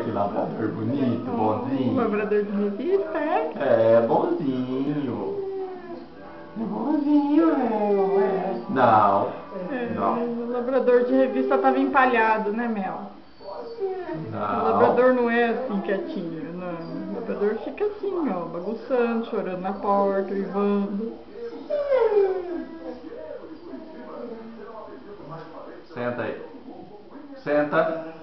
que labrador bonito, bonzinho. Labrador de revista, é? É, bonzinho. É bonzinho, é. Não. Não. O labrador de revista tava empalhado, né, Mel? Não. O labrador não é assim quietinho, não. O labrador fica assim, ó, bagunçando, chorando na porta, uivando. Senta aí. Senta.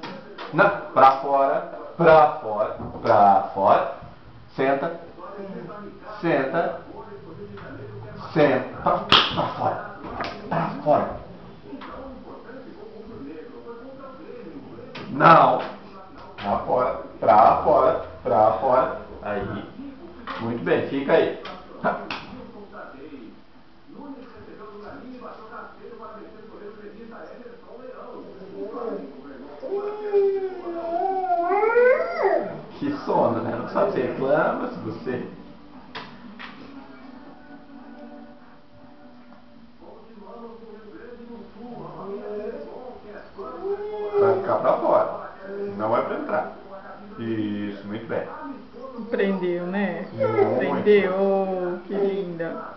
Não, pra fora, pra fora, pra fora. Senta. Senta. Senta. Pra fora. Pra fora. Não. Pra fora. Pra fora. Pra fora. Aí. Muito bem, fica aí. Que sono, né? Não sabe se reclama, se você... Vai ficar pra fora. Não vai pra entrar. Isso, muito bem. Prendeu, né? Muito. Prendeu, que linda.